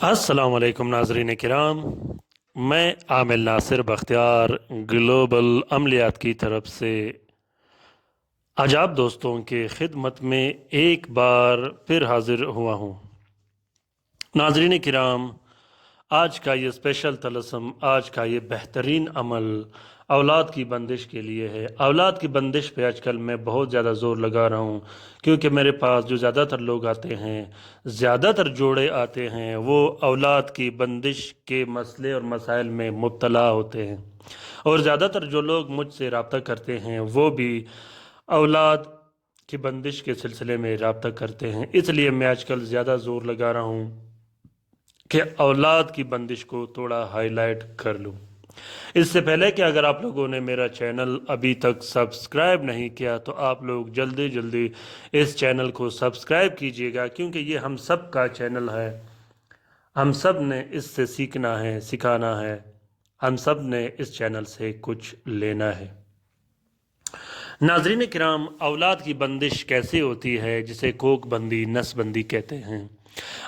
अस्सलाम वालेकुम नाज़रीन किराम। मैं आमिल नासिर बख्तियार ग्लोबल अमलियात की तरफ से आज आप दोस्तों के खिदमत में एक बार फिर हाजिर हुआ हूँ। नाज़रीन किराम, आज का ये स्पेशल तलस्सुम, आज का ये बेहतरीन अमल औलाद की बंदिश के लिए है। औलाद की बंदिश पे आजकल मैं बहुत ज़्यादा ज़ोर लगा रहा हूँ, क्योंकि मेरे पास जो ज़्यादातर लोग आते हैं, ज़्यादातर जोड़े आते हैं, वो औलाद की बंदिश के मसले और मसाइल में मुब्तला होते हैं। और ज़्यादातर जो लोग मुझसे रब्ता करते हैं वो भी औलाद की बंदिश के सिलसिले में रब्ता करते हैं। इसलिए मैं आजकल ज़्यादा ज़ोर लगा रहा हूँ कि औलाद की बंदिश को थोड़ा हाईलाइट कर लूँ। इससे पहले कि अगर आप लोगों ने मेरा चैनल अभी तक सब्सक्राइब नहीं किया तो आप लोग जल्दी जल्दी इस चैनल को सब्सक्राइब कीजिएगा, क्योंकि ये हम सब का चैनल है। हम सब ने इससे सीखना है, सिखाना है। हम सब ने इस चैनल से कुछ लेना है। नाज़रीन किराम, औलाद की बंदिश कैसे होती है, जिसे कोक बंदी, नसबंदी कहते हैं।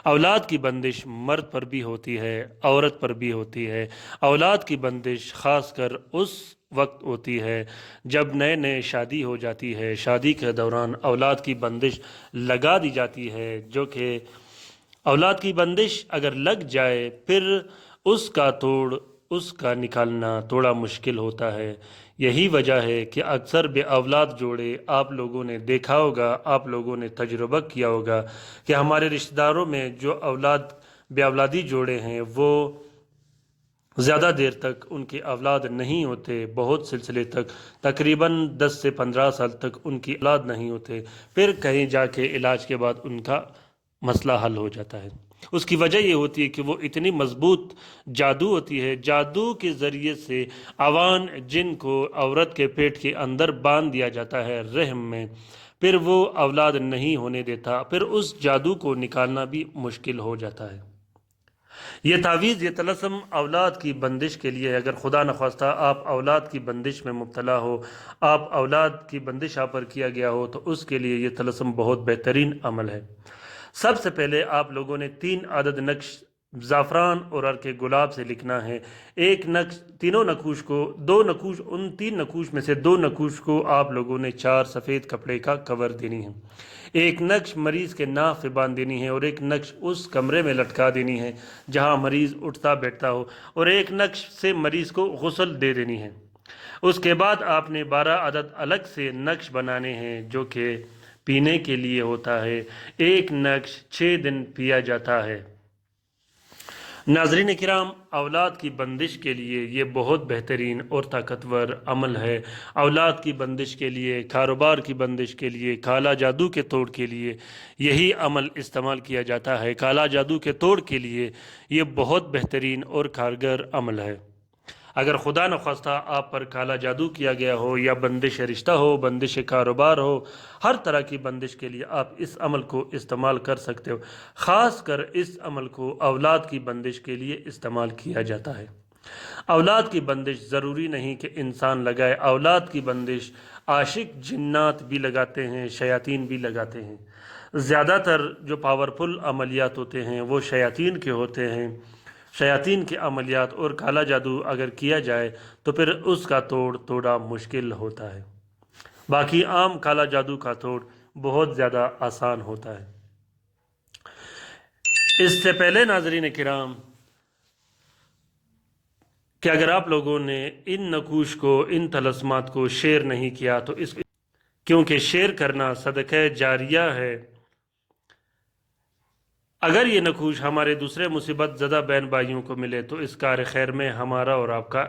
औलाद की बंदिश मर्द पर भी होती है, औरत पर भी होती है। औलाद की बंदिश ख़ासकर उस वक्त होती है जब नए नए शादी हो जाती है। शादी के दौरान औलाद की बंदिश लगा दी जाती है, जो कि औलाद की बंदिश अगर लग जाए फिर उसका तोड़, उसका निकालना थोड़ा मुश्किल होता है। यही वजह है कि अक्सर बे औलाद जोड़े आप लोगों ने देखा होगा, आप लोगों ने तजुर्बा किया होगा कि हमारे रिश्तेदारों में जो औलाद बे औलादी जोड़े हैं वो ज़्यादा देर तक उनकी औलाद नहीं होते। बहुत सिलसिले तक, तकरीबन 10 से 15 साल तक उनकी औलाद नहीं होते। फिर कहीं जाके इलाज के बाद उनका मसला हल हो जाता है। उसकी वजह ये होती है कि वो इतनी मजबूत जादू होती है, जादू के ज़रिए से अवान जिन को औरत के पेट के अंदर बांध दिया जाता है, रहम में, फिर वो औलाद नहीं होने देता। फिर उस जादू को निकालना भी मुश्किल हो जाता है। ये तावीज़, ये तलस्सुम औलाद की बंदिश के लिए। अगर खुदा न खास्ता आप औलाद की बंदिश में मुब्तला हो, आप औलाद की बंदिश आप पर किया गया हो, तो उसके लिए ये तलस्सुम बहुत बेहतरीन अमल है। सबसे पहले आप लोगों ने 3 आदद नक्श ज़ाफ़रान और अर्क गुलाब से लिखना है। एक नक्श, तीनों नकूश को, 2 नकूश, उन 3 नकूश में से 2 नकूश को आप लोगों ने 4 सफ़ेद कपड़े का कवर देनी है। एक नक्श मरीज़ के नाक पे बांध देनी है, और एक नक्श उस कमरे में लटका देनी है जहां मरीज़ उठता बैठता हो, और एक नक्श से मरीज़ को गुस्ल दे देनी है। उसके बाद आपने 12 अदद अलग से नक्श बनाने हैं जो कि पीने के लिए होता है। एक नक्श 6 दिन पिया जाता है। नाज़रीन किराम, औलाद की बंदिश के लिए ये बहुत बेहतरीन और ताकतवर अमल है। औलाद की बंदिश के लिए, कारोबार की बंदिश के लिए, काला जादू के तोड़ के लिए यही अमल इस्तेमाल किया जाता है। काला जादू के तोड़ के लिए ये बहुत बेहतरीन और कारगर अमल है। अगर खुदा न खास्ता आप पर काला जादू किया गया हो, या बंदिश रिश्ता हो, बंदिश कारोबार हो, हर तरह की बंदिश के लिए आप इस अमल को इस्तेमाल कर सकते हो। ख़ास कर इस अमल को औलाद की बंदिश के लिए इस्तेमाल किया जाता है। औलाद की बंदिश ज़रूरी नहीं कि इंसान लगाए। औलाद की बंदिश आशिक जिन्नात भी लगाते हैं, शयातीन भी लगाते हैं। ज़्यादातर जो पावरफुल अमलियात होते हैं वो शयातीन के होते हैं। शयातीन के अमलियात और काला जादू अगर किया जाए तो फिर उसका तोड़ थोड़ा मुश्किल होता है। बाकी आम काला जादू का तोड़ बहुत ज़्यादा आसान होता है। इससे पहले नाज़रीन किराम, कि अगर आप लोगों ने इन नकूश को, इन तलस्मात को शेयर नहीं किया तो इस, क्योंकि शेयर करना सदक़े जारिया है। अगर ये नकूश हमारे दूसरे मुसीबत ज़दा बहन भाइयों को मिले तो इस कार खैर में हमारा और आपका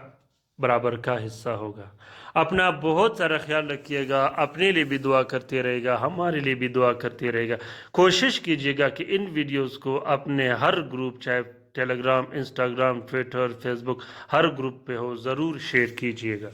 बराबर का हिस्सा होगा। अपना बहुत सारा ख्याल रखिएगा, अपने लिए भी दुआ करते रहेगा, हमारे लिए भी दुआ करते रहेगा। कोशिश कीजिएगा कि इन वीडियोस को अपने हर ग्रुप, चाहे टेलीग्राम, इंस्टाग्राम, ट्विटर, फेसबुक, हर ग्रुप पे हो, ज़रूर शेयर कीजिएगा।